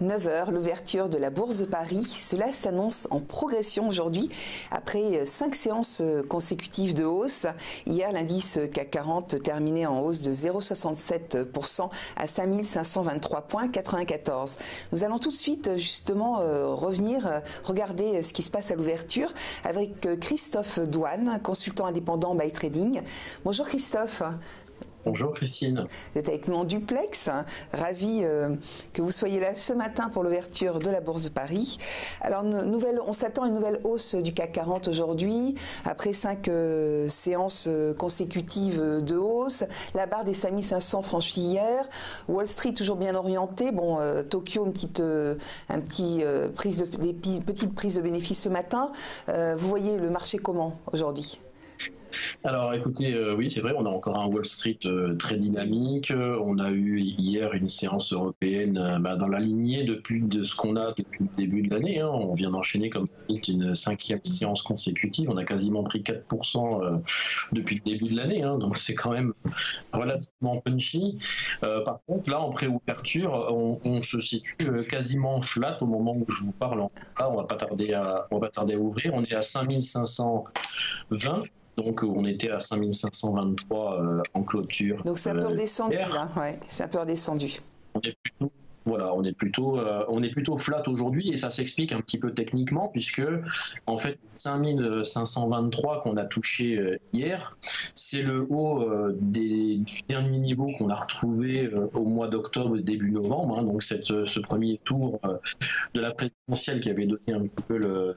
9 heures, l'ouverture de la Bourse de Paris. Cela s'annonce en progression aujourd'hui après 5 séances consécutives de hausse. Hier, l'indice CAC 40 terminait en hausse de 0,67% à 5523,94. Nous allons tout de suite justement regarder ce qui se passe à l'ouverture avec Christophe Douane, consultant indépendant by Trading. Bonjour Christophe. Bonjour Christine. Vous êtes avec nous en duplex, ravi que vous soyez là ce matin pour l'ouverture de la Bourse de Paris. Alors on s'attend à une nouvelle hausse du CAC 40 aujourd'hui, après 5 séances consécutives de hausse. La barre des 5500 franchie hier, Wall Street toujours bien orienté. Bon, Tokyo, petite prise de bénéfices ce matin. Vous voyez le marché comment aujourd'hui ? Alors écoutez, oui c'est vrai, on a encore un Wall Street très dynamique. On a eu hier une séance européenne dans la lignée de ce qu'on a depuis le début de l'année. On vient d'enchaîner comme une 5e séance consécutive. On a quasiment pris 4% depuis le début de l'année, donc c'est quand même relativement punchy. Par contre là en préouverture, on se situe quasiment flat au moment où je vous parle. Là on va pas tarder à ouvrir. On est à 5520. Donc on était à 5523 en clôture. Donc c'est un peu redescendu là, ouais, c'est un peu redescendu. On est plutôt flat aujourd'hui et ça s'explique un petit peu techniquement puisque en fait 5523 qu'on a touché hier, c'est le haut du dernier niveau qu'on a retrouvé au mois d'octobre début novembre. Donc ce premier tour de la présidentielle qui avait donné un petit peu le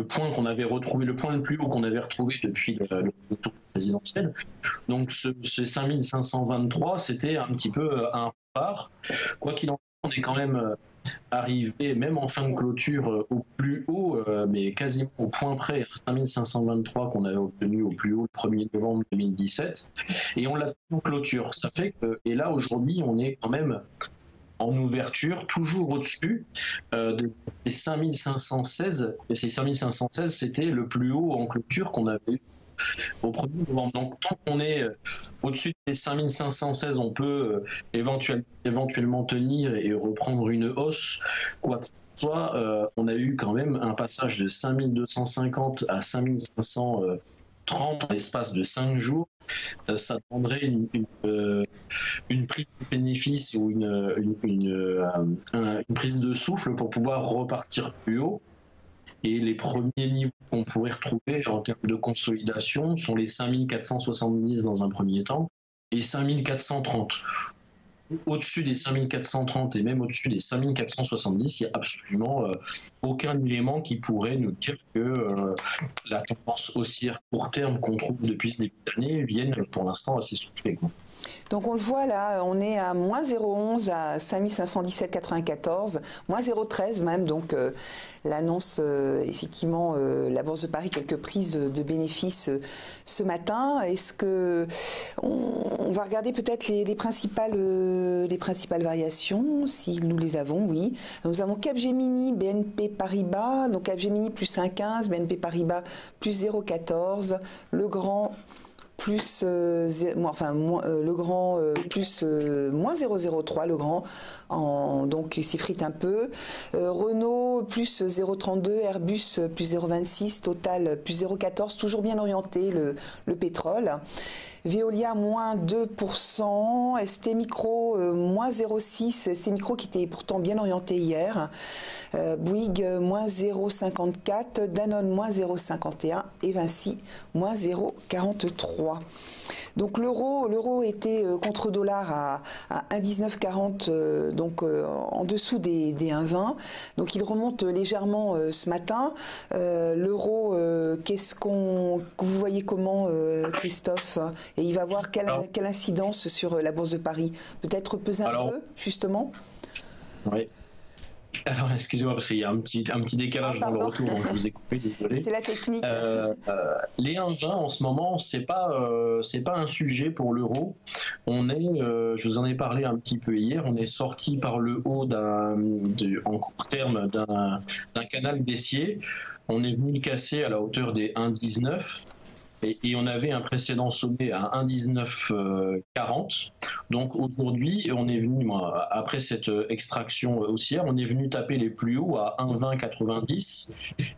point qu'on avait retrouvé, le point le plus haut qu'on avait retrouvé depuis le tour présidentiel. Donc ce 5523, c'était un petit peu un repart. Quoi qu'il en soit, on est quand même arrivé, même en fin de clôture, au plus haut, mais quasiment au point près, 5523 qu'on avait obtenu au plus haut le 1er novembre 2017. Et on l'a en clôture. Ça fait que, et là aujourd'hui, on est quand même en ouverture, toujours au-dessus des 5516. Et ces 5516, c'était le plus haut en clôture qu'on avait eu au 1er novembre. Donc, tant qu'on est au-dessus des 5516, on peut éventuellement tenir et reprendre une hausse. Quoi qu'il soit, on a eu quand même un passage de 5250 à 5530 en l'espace de 5 jours. Ça demanderait une prise de bénéfice ou une prise de souffle pour pouvoir repartir plus haut. Et les premiers niveaux qu'on pourrait retrouver en termes de consolidation sont les 5470 dans un premier temps et 5430. Au-dessus des 5430 et même au-dessus des 5470, il n'y a absolument aucun élément qui pourrait nous dire que la tendance haussière court terme qu'on trouve depuis ce début d'année vienne pour l'instant assez soufflée. Donc on le voit là, on est à moins 0,11 à 5517,94, moins 0,13 même, donc l'annonce effectivement la Bourse de Paris, quelques prises de bénéfices ce matin. Est-ce que on va regarder peut-être les principales variations, si nous les avons, oui. Nous avons Capgemini, BNP Paribas, donc Capgemini plus 1,15, BNP Paribas plus 0,14, Legrand plus moins 0,03 Legrand, donc il s'effrite un peu. Renault plus 0,32, Airbus plus 0,26, Total plus 0,14, toujours bien orienté le pétrole. Veolia moins 2%, ST Micro moins 0,6, ST Micro qui était pourtant bien orienté hier, Bouygues moins 0,54, Danone moins 0,51 et Vinci moins 0,43. Donc l'euro était contre dollar à 1,1940, donc en dessous des 1,20. Donc il remonte légèrement ce matin. L'euro, qu'est-ce que vous voyez comment, Christophe? Et il va avoir quelle incidence sur la Bourse de Paris? Peut-être peser un peu, justement? Oui. Alors, excusez-moi, parce qu'il y a un petit décalage dans le retour, donc je vous ai coupé, désolé. C'est la technique. Les 1,20 en ce moment, c'est pas un sujet pour l'euro. Je vous en ai parlé un petit peu hier, on est sorti par le haut en court terme d'un canal baissier. On est venu le casser à la hauteur des 1,19. et on avait un précédent sommet à 1,1940. Donc aujourd'hui, on est venu, après cette extraction haussière, on est venu taper les plus hauts à 1,2090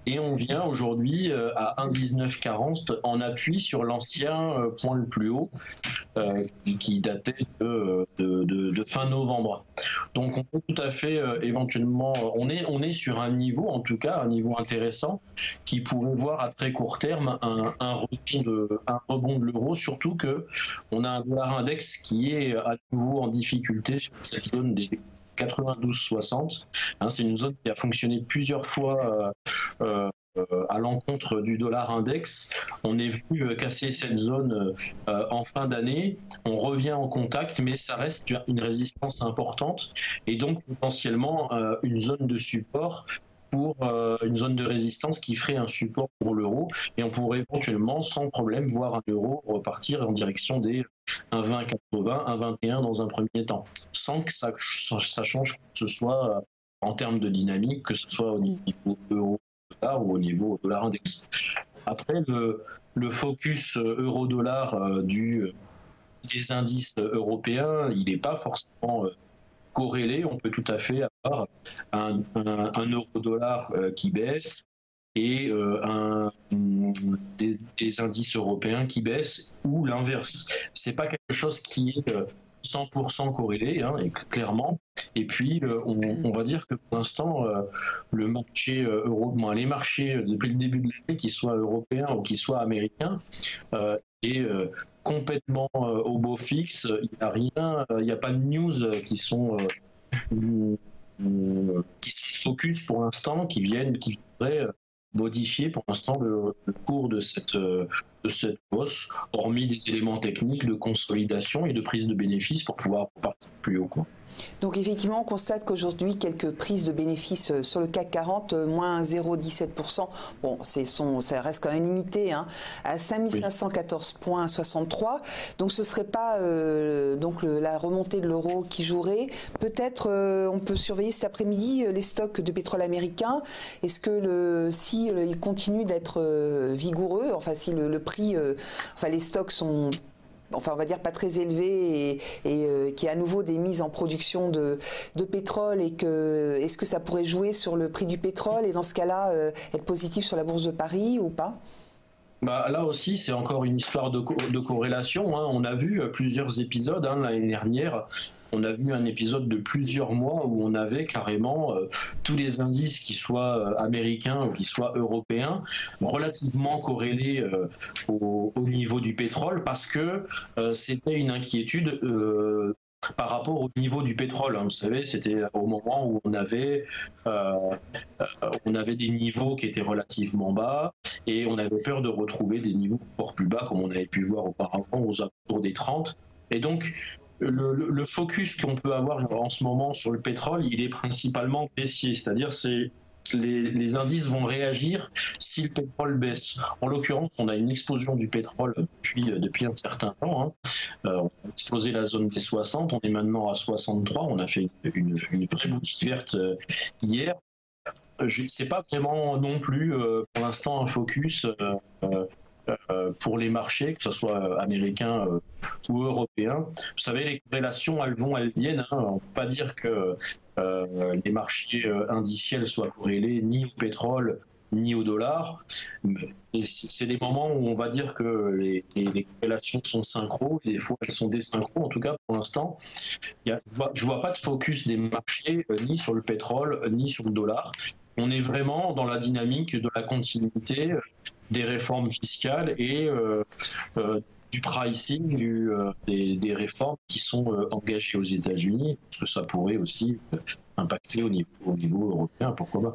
et on vient aujourd'hui à 1,1940 en appui sur l'ancien point le plus haut qui datait de fin novembre. Donc on peut tout à fait éventuellement, on est sur un niveau, en tout cas un niveau intéressant, qui pourrait voir à très court terme un rebond de l'euro, surtout que on a un dollar index qui est à nouveau en difficulté sur cette zone des 92,60. C'est une zone qui a fonctionné plusieurs fois à l'encontre du dollar index. On est venu casser cette zone en fin d'année. On revient en contact, mais ça reste une résistance importante et donc potentiellement une zone de support pour une zone de résistance qui ferait un support pour l'euro, et on pourrait éventuellement sans problème voir un euro repartir en direction des 1,2080, 1,21 dans un premier temps, sans que ça change que ce soit en termes de dynamique, que ce soit au niveau euro ou au niveau dollar index. Après, le focus euro-dollar des indices européens, il n'est pas forcément corrélé. On peut tout à fait avoir un euro-dollar qui baisse et des indices européens qui baissent, ou l'inverse. C'est pas quelque chose qui est 100% corrélé, et clairement. Et puis, on va dire que pour l'instant, le marché les marchés depuis le début de l'année, qu'ils soient européens ou qu'ils soient américains, est complètement au beau fixe. Il n'y a rien, il n'y a pas de news qui sont focus pour l'instant, qui voudraient modifier pour l'instant le cours de cette hausse, hormis des éléments techniques de consolidation et de prise de bénéfices pour pouvoir partir plus haut, quoi. Donc effectivement, on constate qu'aujourd'hui, quelques prises de bénéfices sur le CAC 40, moins 0,17%. Bon, ça reste quand même limité, à 5514,63. Donc ce ne serait pas la remontée de l'euro qui jouerait. Peut-être on peut surveiller cet après-midi les stocks de pétrole américain. Est-ce que il continue d'être vigoureux, enfin si le prix, les stocks sont on va dire pas très élevé et qu'il y a à nouveau des mises en production de pétrole, et est-ce que ça pourrait jouer sur le prix du pétrole et dans ce cas-là être positif sur la bourse de Paris ou pas? Là aussi, c'est encore une histoire de corrélation. On a vu plusieurs épisodes l'année dernière. On a vu un épisode de plusieurs mois où on avait carrément tous les indices, qui soient américains ou qui soient européens, relativement corrélés au niveau du pétrole, parce que c'était une inquiétude par rapport au niveau du pétrole. Vous savez, c'était au moment où on avait des niveaux qui étaient relativement bas, et on avait peur de retrouver des niveaux encore plus bas, comme on avait pu le voir auparavant, aux alentours des 30. Et donc, le focus qu'on peut avoir en ce moment sur le pétrole, il est principalement baissier, c'est-à-dire les indices vont réagir si le pétrole baisse. En l'occurrence, on a une explosion du pétrole depuis un certain temps. On a explosé la zone des 60, on est maintenant à 63, on a fait une vraie boutique verte hier. C'est pas vraiment non plus pour l'instant un focus pour les marchés, que ce soit américains ou européens. Vous savez, les corrélations, elles viennent. On ne peut pas dire que les marchés indiciels soient corrélés ni au pétrole ni au dollar. C'est des moments où on va dire que les corrélations sont synchro, et des fois elles sont désynchro. En tout cas, pour l'instant, je ne vois pas de focus des marchés ni sur le pétrole ni sur le dollar. On est vraiment dans la dynamique de la continuité des réformes fiscales et du pricing des réformes qui sont engagées aux États-Unis, parce que ça pourrait aussi impacter au niveau européen, pourquoi pas.